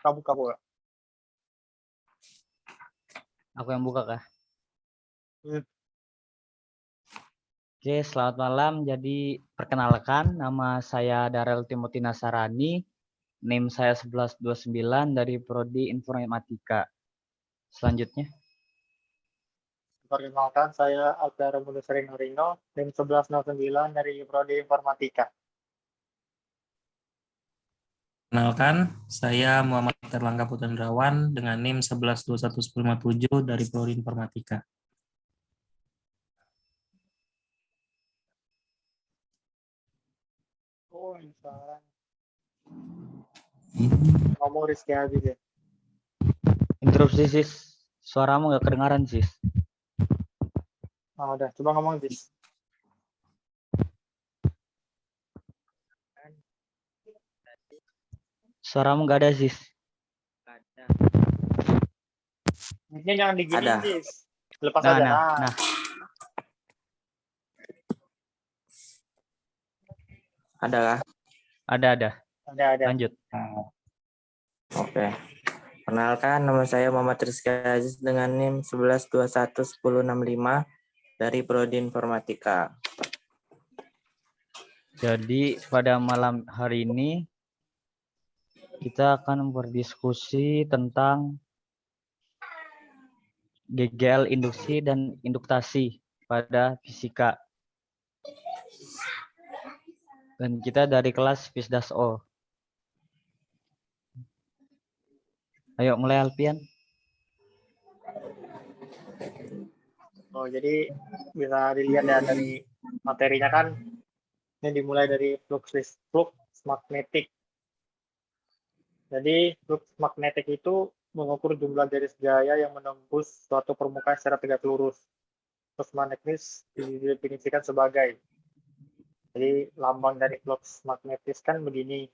Kamu. Aku yang buka kah? Hmm. Oke, selamat malam. Jadi perkenalkan, nama saya Darel Timothy Nasarani. NIM saya 1129 dari Prodi Informatika. Selanjutnya. Perkenalkan, saya Alvaro Munusri Norino, NIM 1109 dari Prodi Informatika. Kenalkan, saya Muhammad Erlangga Putendrawan dengan NIM 112157 dari Prodi Informatika. Oh, misalnya. Ngomong Rizky Aziz ya. Interupsi, Sis. Suaramu nggak kedengaran, Sis. Oh, udah, coba ngomong, Sis. Suaramu nggak ada, Sis. Ini jangan diginiin, Sis. Lepas Nah, aja. nah. Ada. Ada. Lanjut. Oke. Kenalkan, nama saya Muhammad Rizky Aziz dengan NIM 11211065 dari Prodi Informatika. Jadi pada malam hari ini kita akan berdiskusi tentang GGL induksi dan induktasi pada fisika. Dan kita dari kelas FISDAS-O. Ayo mulai, Alpian. Oh, jadi bisa dilihat ya dari materinya kan. Ini dimulai dari flux magnetik. Jadi flux magnetik itu mengukur jumlah garis gaya yang menembus suatu permukaan secara tegak lurus. Flux magnetis didefinisikan sebagai, jadi lambang dari flux magnetis kan begini.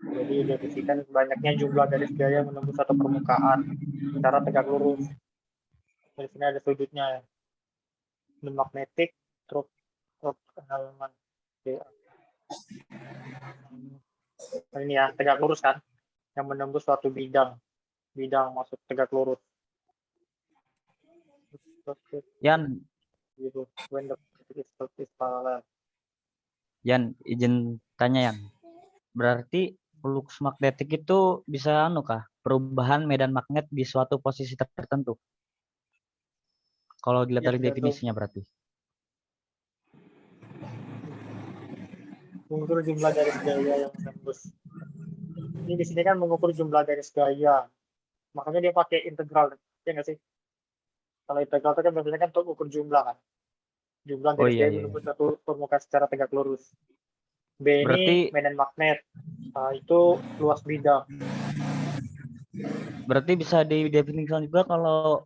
Jadi definisikan banyaknya jumlah garis gaya yang menembus satu permukaan secara tegak lurus. Di sini ada sudutnya ya. Magnetik, truk halaman. Ini ya, tegak lurus kan, yang menembus suatu bidang masuk tegak lurus. Yan, Gitu. When the is parallel. Yan, izin tanya, Yan. Berarti flux magnetik itu bisa perubahan medan magnet di suatu posisi tertentu. Kalau dilihat dari definisinya berarti. Mengukur jumlah garis gaya yang menembus. Ini di sini kan mengukur jumlah garis gaya. Makanya dia pakai integral, ya nggak sih? Kalau integral itu kan biasanya kan untuk ukur jumlah kan. Jumlah garis gaya menembus satu permukaan secara tegak lurus. B berarti, ini medan magnet. Nah, itu luas bidang. Berarti bisa didefinisikan juga kalau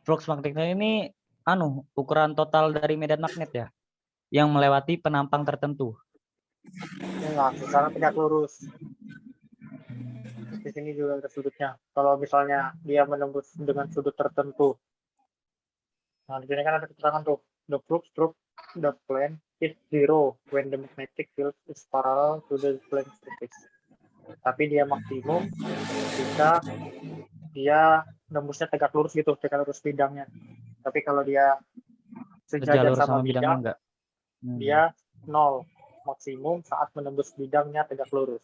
flux magnetik ini ukuran total dari medan magnet ya, yang melewati penampang tertentu. Enggak, secara tegak lurus. Di sini juga ada sudutnya. Kalau misalnya dia menembus dengan sudut tertentu. Nah, di sini kan ada keterangan tuh. The flux through the plane is zero when the magnetic field is parallel to the plane surface. Tapi dia maksimum jika dia nembusnya tegak lurus gitu, tegak lurus bidangnya. Tapi kalau dia sejajar sama bidang, dia 0 maksimum saat menembus bidangnya tegak lurus.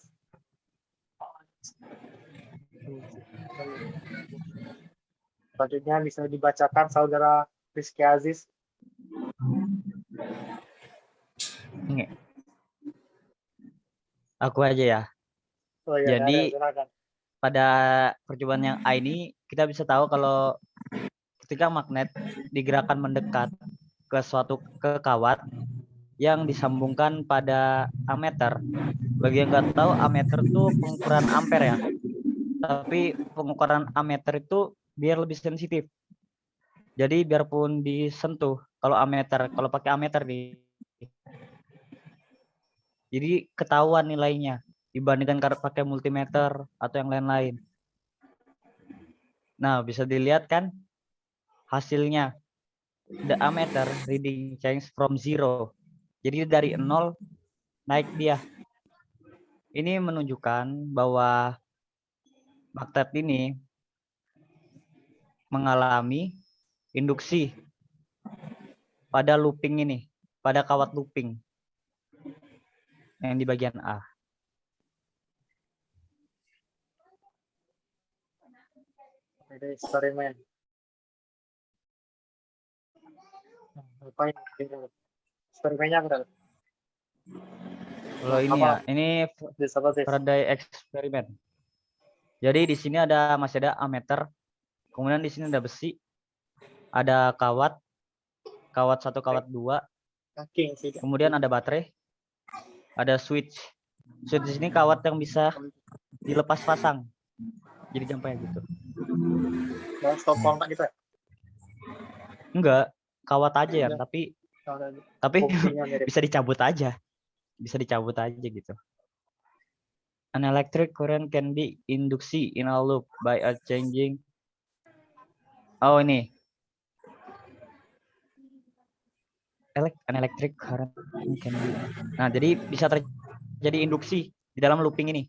Selanjutnya bisa dibacakan saudara Rizky Aziz. Aku aja ya. Oh, iya, jadi pada percobaan yang A ini kita bisa tahu kalau ketika magnet digerakkan mendekat ke suatu kawat yang disambungkan pada ammeter. Bagi yang nggak tahu, ammeter itu pengukuran ampere ya. Tapi pengukuran ammeter itu biar lebih sensitif. Jadi biarpun disentuh, kalau pakai ammeter nih, jadi ketahuan nilainya dibandingkan kalau pakai multimeter atau yang lain-lain. Nah, bisa dilihat kan hasilnya. The ammeter reading change from 0. Jadi dari 0 naik dia. Ini menunjukkan bahwa magnet ini mengalami induksi pada looping ini, pada kawat looping yang di bagian A. Ada eksperimen. Ngapain? Eksperimennya apa? Kalau ini ya, ini Faraday eksperimen. Jadi di sini masih ada ammeter, kemudian di sini ada besi, ada kawat 1, kawat 2, kemudian ada baterai, ada switch. Switch di sini kawat yang bisa dilepas pasang. Jadi gampang gitu. Stop kontak gitu ya? Enggak, kawat aja ya, tapi Fungsinya mirip. bisa dicabut aja. Bisa dicabut aja gitu. An electric current can be induksi in a loop by a changing. Oh ini. An electric current can be. Nah, jadi bisa terjadi induksi di dalam looping ini.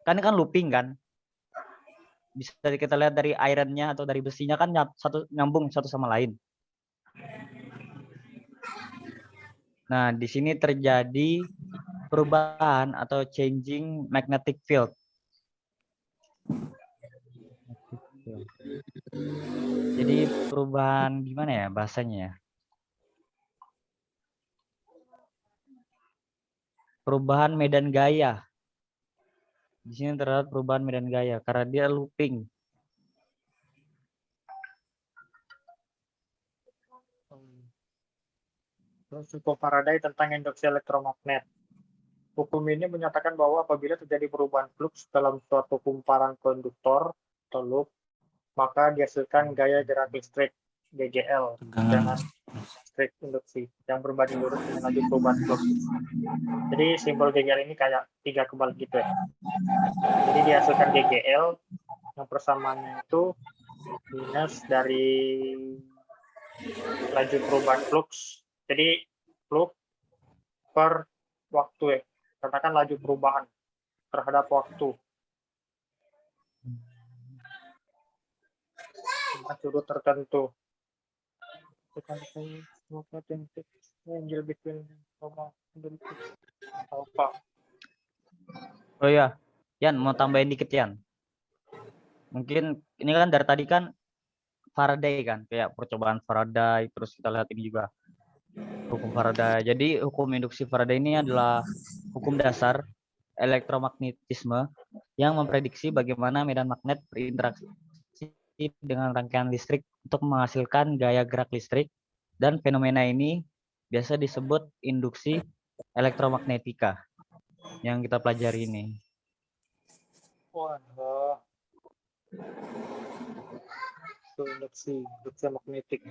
Kan looping kan. Bisa kita lihat dari ironnya atau dari besinya kan nyambung satu sama lain. Nah, di sini terjadi perubahan atau changing magnetic field. Jadi perubahan gimana ya bahasanya ya? Perubahan medan gaya. Di sini terdapat perubahan medan gaya karena dia looping. Hukum Faraday tentang induksi elektromagnet. Hukum ini menyatakan bahwa apabila terjadi perubahan flux dalam suatu kumparan konduktor atau loop, maka dihasilkan gaya gerak listrik GGL dengan listrik induksi yang berbanding lurus dengan laju perubahan flux. Jadi simbol GGL ini kayak 3 kebalik gitu ya. Jadi dihasilkan GGL yang persamaannya itu minus dari laju perubahan flux. Jadi flux per waktu ya. Katakan laju perubahan terhadap waktu. Sudut tertentu. Oh ya, Yan mau tambahin dikit Yan. Mungkin ini kan dari tadi kan Faraday kan, kayak percobaan Faraday, terus kita lihat ini juga hukum Faraday. Jadi hukum induksi Faraday ini adalah hukum dasar elektromagnetisme yang memprediksi bagaimana medan magnet berinteraksi dengan rangkaian listrik untuk menghasilkan gaya gerak listrik, dan fenomena ini biasa disebut induksi elektromagnetika yang kita pelajari ini. Wah, induksi magnetik.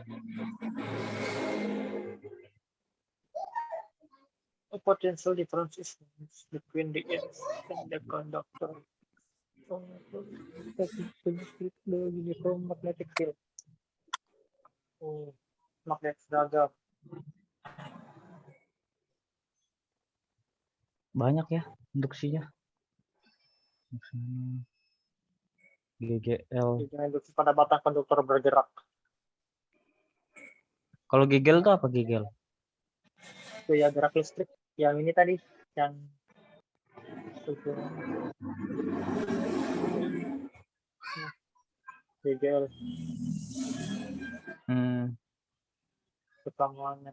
A potential difference is between the ends and the conductor. The uniform magnetic field. Magnet seragam. Banyak ya induksinya. GGL. Induksi pada batang konduktor bergerak. Kalau GGL itu apa GGL? Itu ya gerak listrik. Yang ini tadi, yang GGL. Persamaan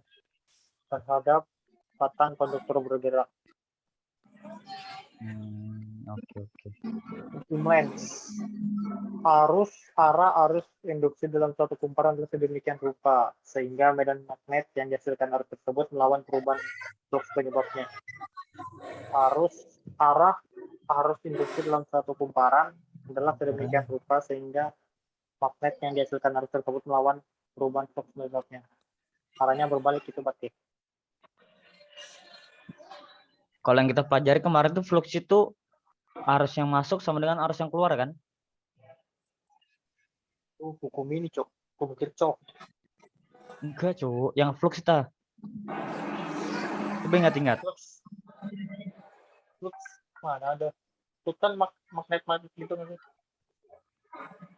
terhadap batang konduktor bergerak. Oke. Implements. Arus induksi dalam suatu kumparan sedemikian rupa sehingga medan magnet yang dihasilkan arus tersebut melawan perubahan flux penyebabnya. Arus induksi dalam suatu kumparan adalah sedemikian rupa sehingga magnet yang dihasilkan arus tersebut melawan perubahan flux penyebabnya. Arahnya berbalik itu berarti. Kalau yang kita pelajari kemarin tuh flux itu arus yang masuk sama dengan arus yang keluar kan? Hukum ini, Cok. Hukum Kirchhoff. Enggak, Cok. Yang flux itu. Coba ingat-ingat. Flux mana ada? Itu kan magnet gitu nggak sih?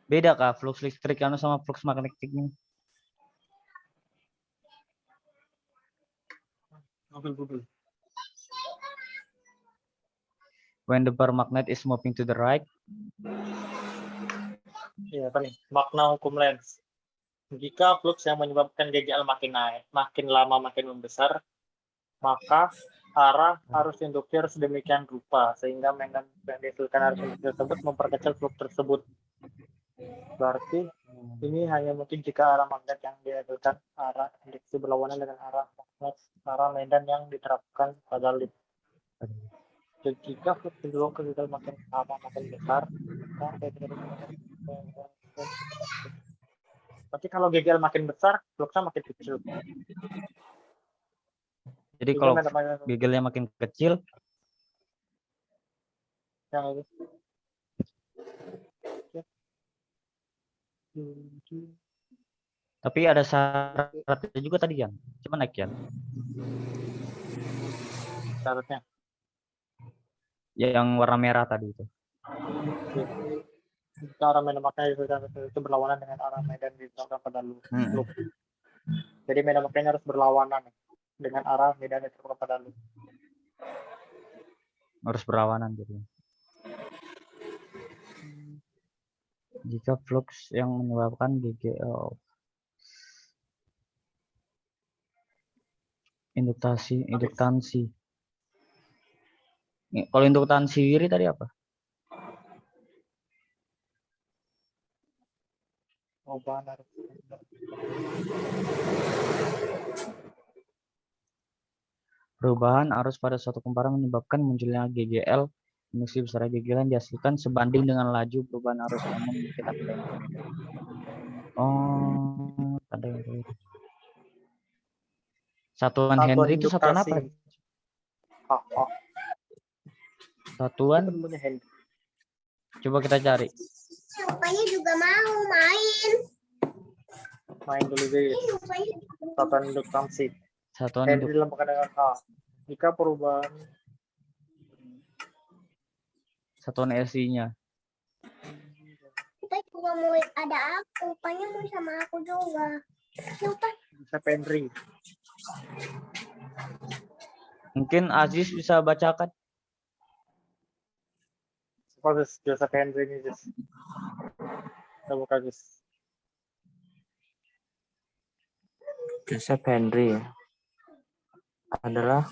Beda kah flux listrik anu sama flux magnetiknya? Google. When the bar magnet is moving to the right, Iya, apa nih? Makna hukum Lenz. Jika flux yang menyebabkan GGL makin naik, makin lama makin membesar, maka arah arus induksi harus sedemikian rupa sehingga medan yang dihasilkan arus induksi tersebut memperkecil flux tersebut. Berarti ini hanya mungkin jika arah magnet yang dihasilkan arah induksi berlawanan dengan arah magnet, arah medan yang diterapkan pada lid. Jika flux cenderung ke GGL makin lama makin besar, tapi kalau GGL makin besar, fluxnya makin kecil. jadi Sehingga kalau medan- GGL-nya makin kecil, yang itu. tapi ada syaratnya juga tadi Yan. Coba naik Yan. Syaratnya. Yang warna merah tadi itu. Jika arah medan magnet itu berlawanan dengan arah medan diterapkan pada loop. Jadi medan magnetnya harus berlawanan dengan arah medan diterapkan pada loop. Harus berlawanan jadi. Jika flux yang menyebabkan GGL induktansi. Kalau induktansi wiri tadi apa? Perubahan arus pada suatu kumparan menyebabkan munculnya GGL. Induksi besar GGL yang dihasilkan sebanding dengan laju perubahan arus umum kita klaim. Oh, ada yang begitu. Satuan Henry itu satuan apa? Satuan. Coba kita cari. Rupanya juga mau main. Main dulu guys. Satuan induktansi. Satuan Henry dilambangkan dengan H. Jika perubahan satuan SI-nya. Kita juga mau ada aku. Rupanya mau sama aku juga. Lupa. Joseph Henry. Mungkin Aziz bisa bacakan. Joseph Henry ini guys. Kita buka guys. Joseph Henry adalah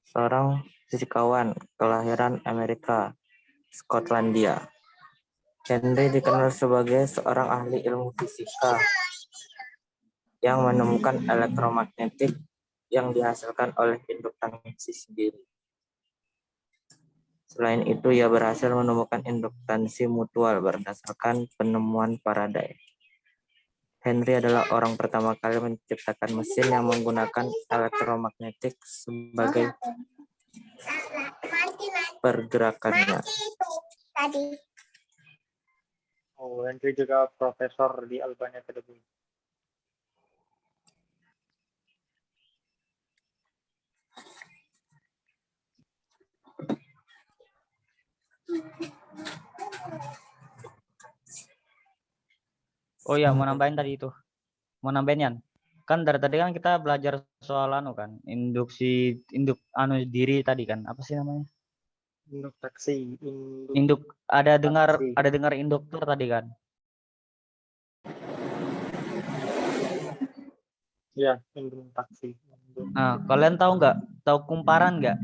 seorang fisikawan kelahiran Amerika, Skotlandia. Henry dikenal sebagai seorang ahli ilmu fisika yang menemukan elektromagnetik yang dihasilkan oleh induktansi sendiri. Selain itu, ia berhasil menemukan induktansi mutual berdasarkan penemuan Faraday. Henry adalah orang pertama kali menciptakan mesin yang menggunakan elektromagnetik sebagai pergerakannya. Tadi. Oh, Henry juga profesor di Albany Academy. Oh ya, mau nambahin tadi itu. Mau nambahin Yan. Kan dari tadi kan kita belajar soal anu kan, diri tadi kan. Apa sih namanya? Induksi. Ada dengar induktor tadi kan. Ya, induksi. Nah, kalian tahu nggak? Tahu kumparan nggak?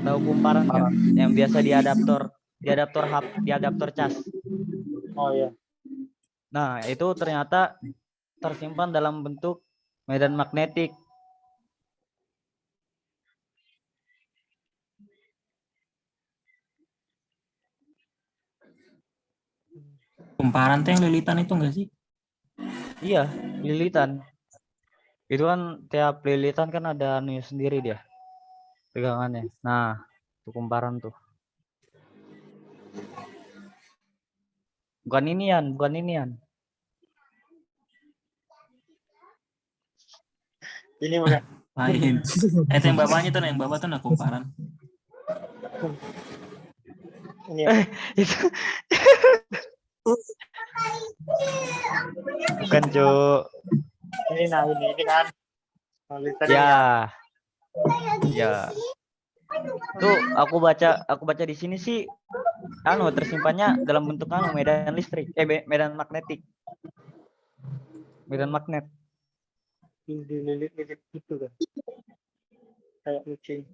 Tahu kumparan nggak? Yang biasa di adaptor cas. Oh ya. Nah, itu ternyata tersimpan dalam bentuk medan magnetik. Kumparan tuh yang lilitan itu enggak sih? Iya, lilitan. Itu kan tiap lilitan kan ada anu sendiri dia. Pegangannya. Nah, itu kumparan tuh. Bukan ini Yan. Ini bukan. Lain. Itu yang bapaknya tuh, yang bapak tuh nah kumparan. Ini ya. Itu Bukan, Cuk. Ini kan. Nah, lihat Ya. ini Ya. Tuh, aku baca di sini sih tersimpannya dalam bentuk medan listrik. Medan magnetik. Medan magnet. dililit-lilit gitu kan. Kayak kucing.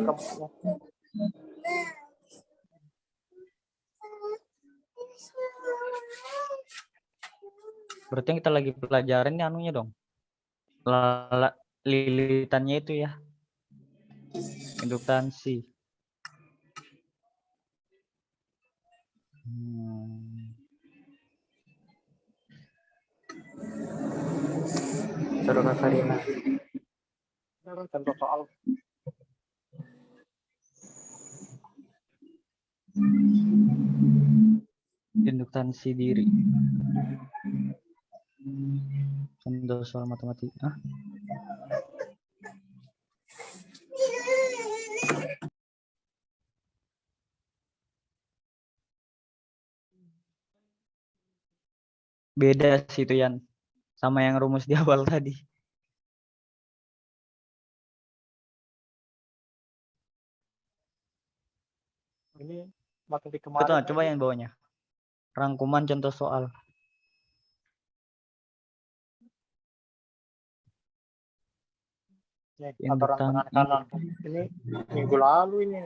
Kamu Berarti yang kita lagi pelajarin nih anunya dong. Lilitannya itu ya. Induktansi. Suruh Kak Karina. kan contoh soal Induktansi diri. Contoh soal matematika. Beda sih itu Yan. Sama yang rumus di awal tadi. ini matematik Betul, kemarin. coba yang bawahnya. Rangkuman contoh soal. Nih, aturan Induktan tangan kanan. Ini minggu lalu ini.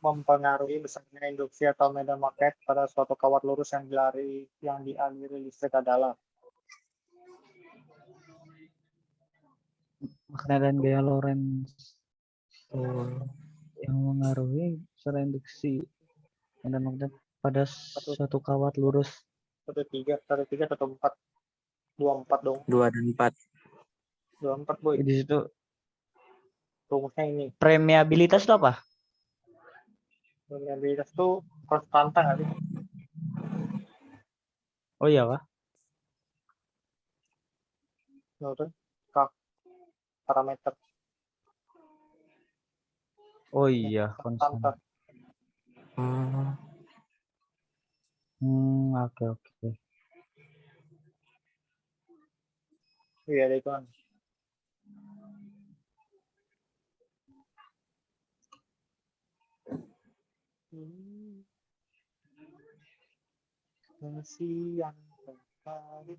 Mempengaruhi besarnya induksi atau medan magnet pada suatu kawat lurus yang dialiri listrik adalah magnet dan gaya Lorentz yang mengaruhi secara induksi medan magnet pada suatu kawat lurus. 1,3, 1,4, 2,4 dong. 2 dan 4. 2,4 boy. Di situ Rumusnya ini. permeabilitas itu apa? Permeabilitas itu konstanta nggak sih? Oh iya kah? Menurut parameter. Oh iya, Konstanta. Oke. Iya, itu kan. Yang terbaik.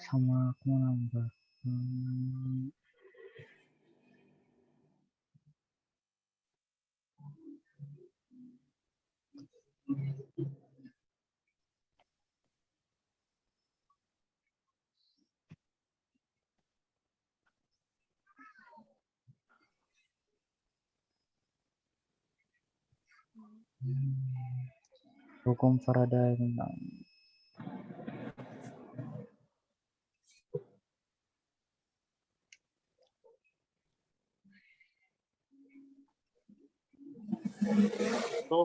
Sama aku nambah. Hukum Faraday tentang itu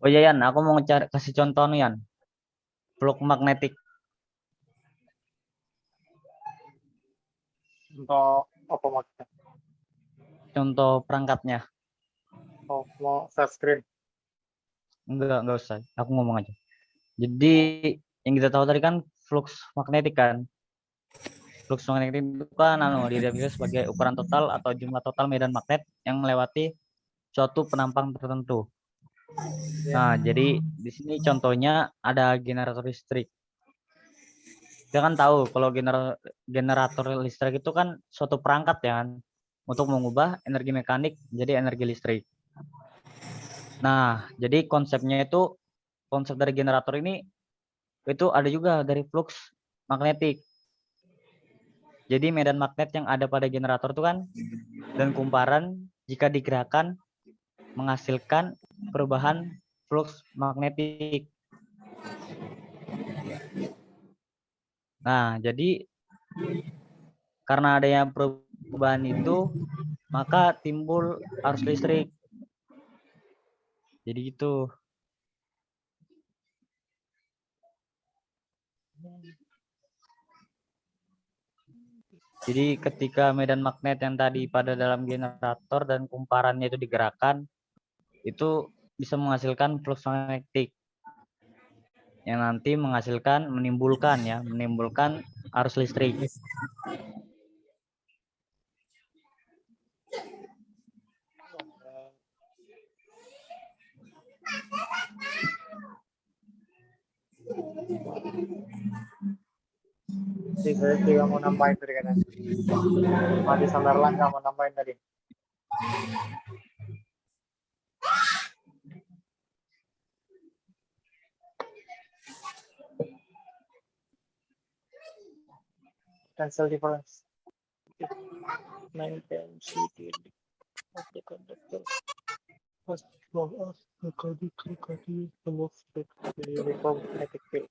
Oh iya Yan, aku mau kasih contoh nih Yan. Flux magnetik. untuk apa maksudnya? Contoh perangkatnya. Oh, mau share screen. Enggak usah. Aku ngomong aja. Jadi yang kita tahu tadi kan flux magnetik kan. Flux magnetik itu kan didefinisikan sebagai ukuran total atau jumlah total medan magnet yang melewati suatu penampang tertentu. Nah, jadi di sini contohnya ada generator listrik. Kita kan tahu kalau generator listrik itu kan suatu perangkat ya kan. untuk mengubah energi mekanik menjadi energi listrik. Nah, jadi konsep dari generator ini itu ada juga dari flux magnetik. Jadi medan magnet yang ada pada generator itu kan dan kumparan jika digerakkan menghasilkan perubahan flux magnetik. Nah, jadi karena adanya perubahan itu maka timbul arus listrik. Jadi gitu. Jadi ketika medan magnet yang tadi pada dalam generator dan kumparannya itu digerakkan, itu bisa menghasilkan flux magnetik yang nanti menimbulkan arus listrik. Jadi saya juga mau nambahin tadi kan. Madi sama Erlangga mau nambahin tadi. Cancel difference. Main density of the conductor. As long as the conductor continues to move through the uniform magnetic field.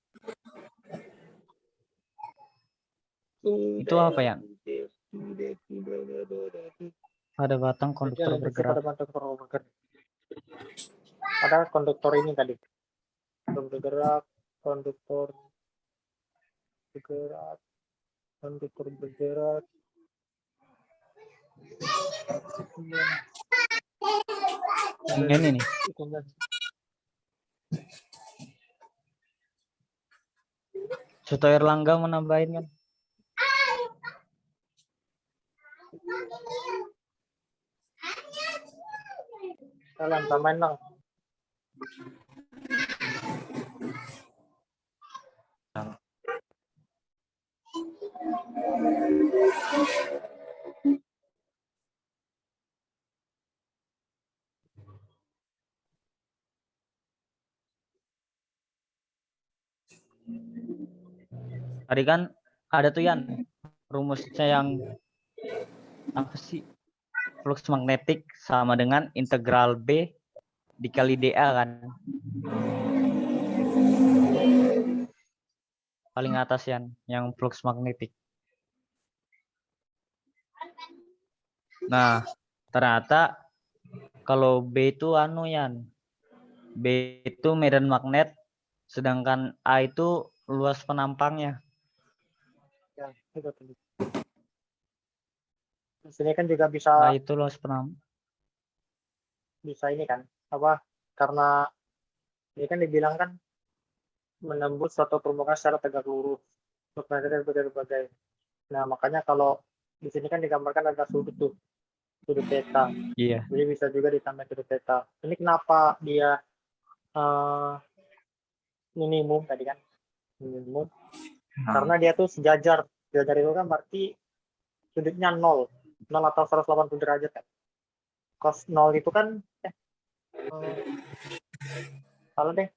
Itu apa ya? Pada batang konduktor bergerak. Pada konduktor ini tadi. Bergerak, konduktor bergerak, konduktor bergerak. Ini nih. Soto Erlangga mau nambahin kan? Kalian tambahin dong. Tadi kan ada tuh Yan rumusnya yang apa sih? Flux magnetik sama dengan integral B dikali dA kan. Paling atas Yan yang flux magnetik. Nah, ternyata kalau B itu Yan. B itu medan magnet sedangkan A itu luas penampangnya. Ya, itu tadi. Di sini kan juga bisa A itu luas penampang. Bisa ini kan apa karena ini kan dibilang kan menembus suatu permukaan secara tegak lurus untuk dan berbagai. Nah makanya kalau di sini kan digambarkan ada sudut tuh sudut theta. Iya. Jadi bisa juga ditambah sudut theta. Ini kenapa dia minimum tadi kan minimum karena dia tuh sejajar itu kan berarti sudutnya 0 atau 180 derajat kan. Cos 0 itu kan salah deh.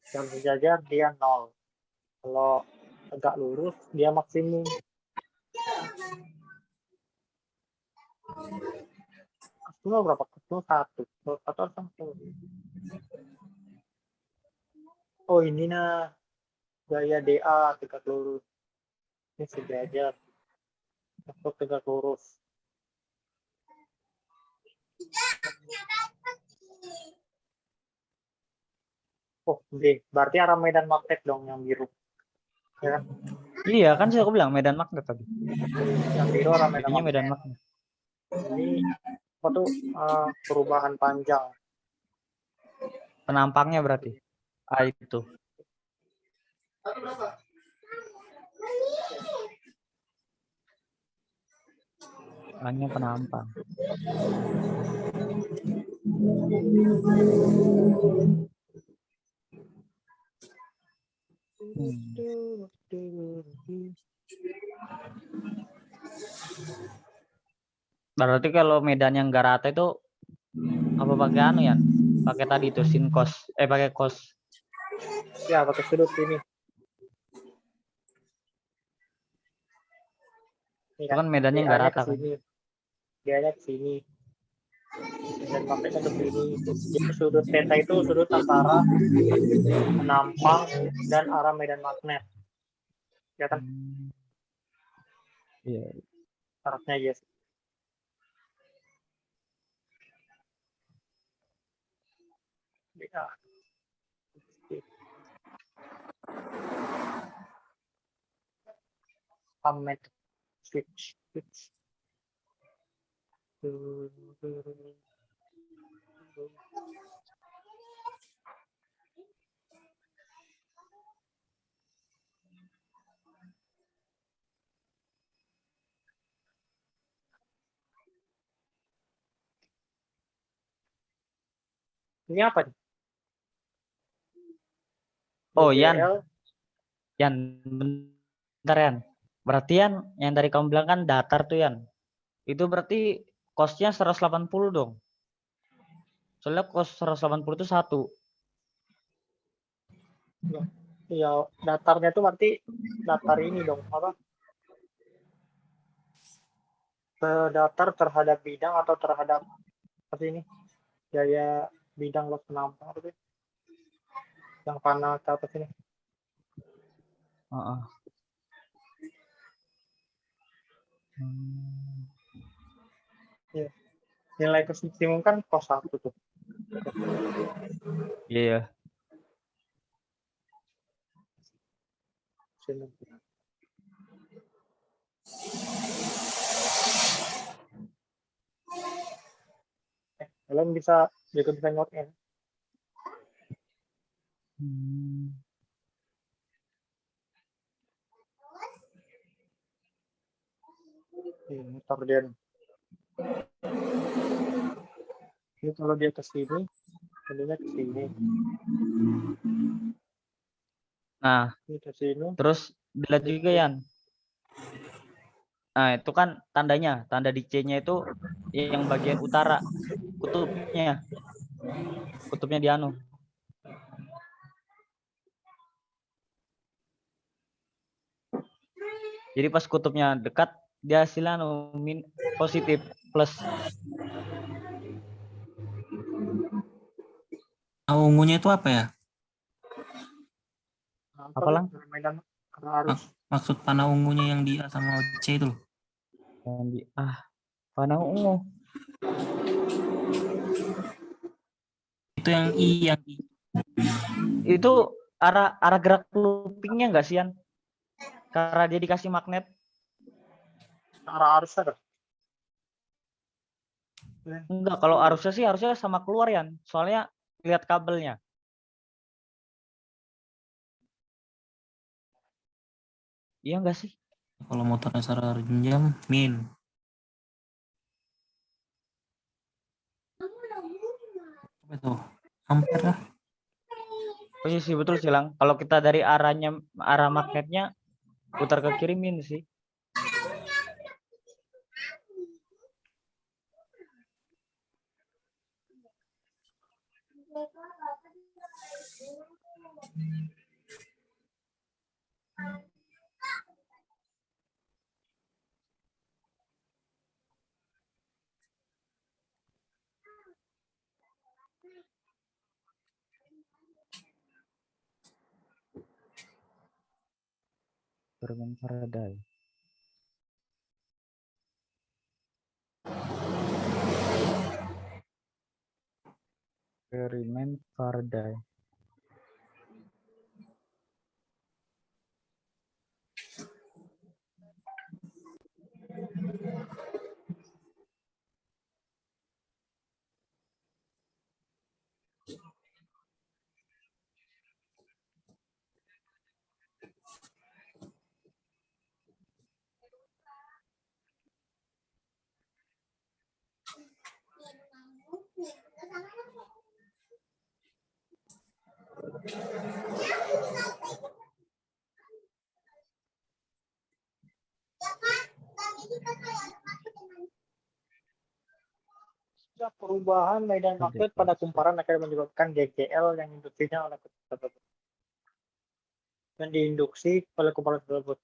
Kalau sejajar dia 0. Kalau tegak lurus dia maksimum. Cos berapa? Cos 1. Atau 1. Oh ini nah gaya DA tegak lurus. Ini sejajar. Untuk tegak lurus. Oh, B. Berarti arah medan magnet dong yang biru. Ya kan? Iya, kan saya bilang medan magnet tadi. Yang biru arah medan Jadinya magnet. medan magnet. Ini apa tuh perubahan panjang. Penampangnya berarti. A itu. Hanya penampang. Berarti kalau medan yang nggak rata itu apa pakai anu ya? Pakai tadi itu sin cos, pakai cos. Ya, pakai sudut ini. Ini Itu kan medannya nggak DA-nya rata ke kan? sini. DA-nya ke sini. Dan magnetnya ke sini. Jadi sudut theta itu sudut antara penampang dan arah medan magnet. Ya kan? Iya. Syaratnya yes. Ya. Command switch. Ini apa nih? Oh, Yan. DBL. Yan, bentar Yan. Berarti Yan, yang tadi kamu bilang kan datar tuh Yan. Itu berarti cosnya 180 dong. Soalnya cos 180 itu 1. Iya, datarnya tuh berarti datar ini dong, apa? Datar terhadap bidang atau terhadap apa ini? Gaya bidang los penampang apa sih? Yang panah ke atas ini. Iya. Nilai kesimpulan kan cos 1 tuh. Iya. Sini. Kalian bisa juga bisa nyotin. Muter dia. Ini kalau dia ke sini, jadinya ke sini. Nah, Ini ke sini. terus dilihat juga Yan. Nah, itu kan tandanya, tanda di C-nya itu yang bagian utara, kutubnya. Kutubnya di anu. Jadi pas kutubnya dekat, dia hasilnya anu positif plus. Ungunya itu apa ya? Apa lang? Medan arus. Maksud panah ungunya yang di A sama C itu loh. Yang di panah ungu. Itu yang I, yang I. Itu arah gerak loopingnya enggak sih Yan? Karena dia dikasih magnet. Arah arus ada. Enggak, kalau arusnya sih harusnya sama keluar Yan. Soalnya lihat kabelnya. Iya enggak sih? Kalau motornya secara jenjang, min. Apa itu? Ampere lah. Oh iya sih betul sih Lang. Kalau kita dari arah magnetnya putar ke kiri min sih. Eksperimen Faraday. Eksperimen Faraday. Perubahan medan magnet pada kumparan akan menyebabkan GGL yang induksinya oleh tersebut. Dan diinduksi oleh kumparan tersebut.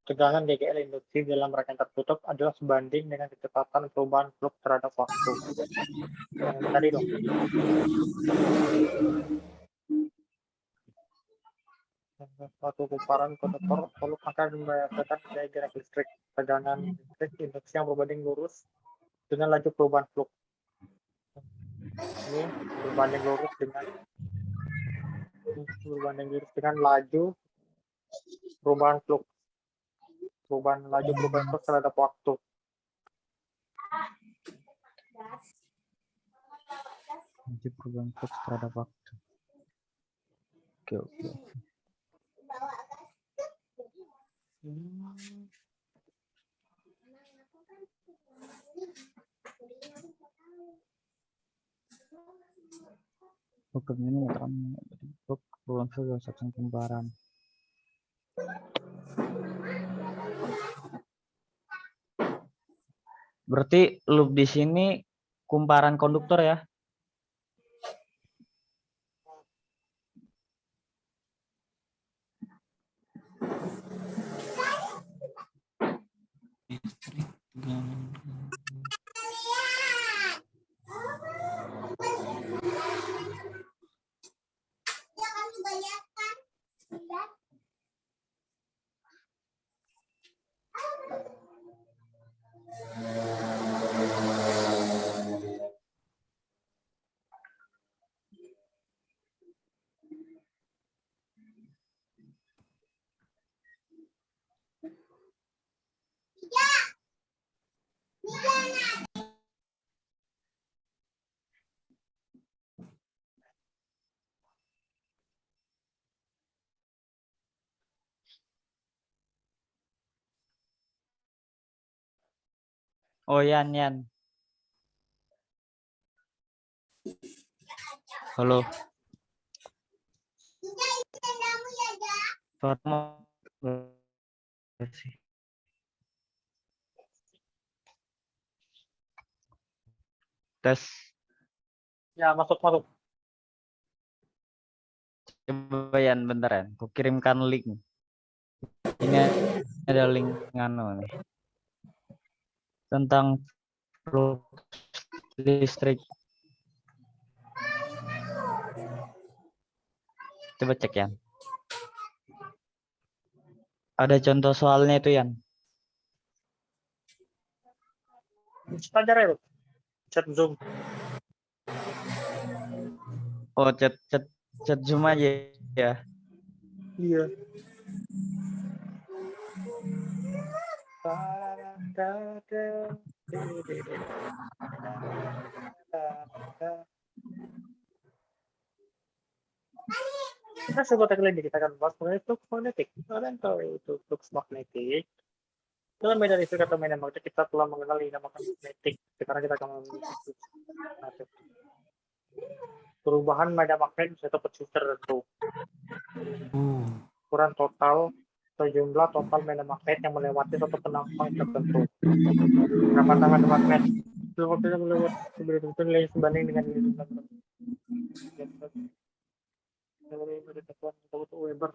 Tegangan GGL induksi dalam rangkaian tertutup adalah sebanding dengan kecepatan perubahan flux terhadap waktu. Yang tadi dong. Suatu kumparan konduktor perlu akan merasakan daya gerak listrik. Tegangan listrik induksi yang berbanding lurus dengan laju perubahan flux. Ini berbanding lurus dengan laju perubahan flux. Laju perubahan flux terhadap waktu. Laju perubahan flux terhadap waktu. Oke. Hukum ini menyatakan bentuk perubahan flux dalam satuan kumparan. Berarti loop di sini kumparan konduktor ya? Listrik, tegangan. Oh Yan. Halo. Suaramu sih. Tes. Ya, masuk. Coba Yan, bentar ya. Aku kirimkan link. Ini ada link nih. Tentang flux listrik. Coba cek Yan. Ada contoh soalnya itu Yan. Belajar ya, chat Zoom. Oh, chat Zoom aja ya. Iya. Kita coba lagi kita akan bahas mengenai flux magnetik. Kalian tahu itu flux magnetik. Dalam medan listrik atau medan magnetik kita telah mengenal dinamakan magnetik. Sekarang kita akan mengenal perubahan medan magnet bisa tertentu tertentu. Ukuran total atau jumlah total medan magnet yang melewati suatu penampang tertentu. Berapa tangan magnet? Waktunya melewati nilai sebanding dengan nilai Weber.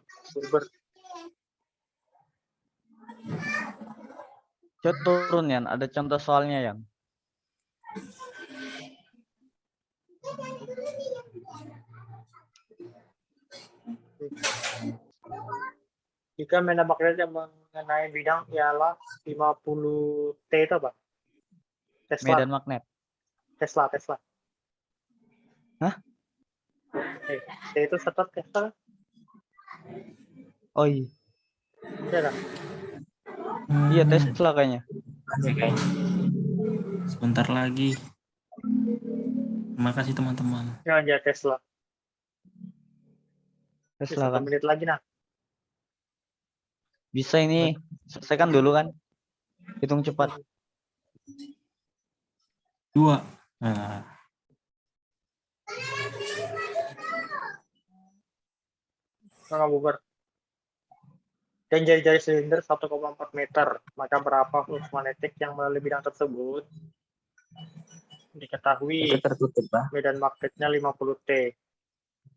Coba turun Yan, ada contoh soalnya Yan. Jika medan magnet yang mengenai bidang ialah 50 T itu apa? Tesla. Medan magnet. Tesla. Hah? T itu setot Tesla. Oh iya. Iya kan? Iya Tesla kayaknya. Sebentar lagi. Terima kasih teman-teman. Ya, aja Tesla. Tesla 1 kan. menit lagi nah. Bisa ini selesaikan dulu kan. Hitung cepat. 2. Nah. Nggak bubar. dan jari-jari silinder 1,4 meter. Maka berapa flux magnetik yang melalui bidang tersebut? Diketahui Itu tertutup, Pak. medan magnetnya 50 T.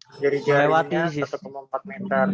Melewati Jari-jarinya sih. 1,4 meter.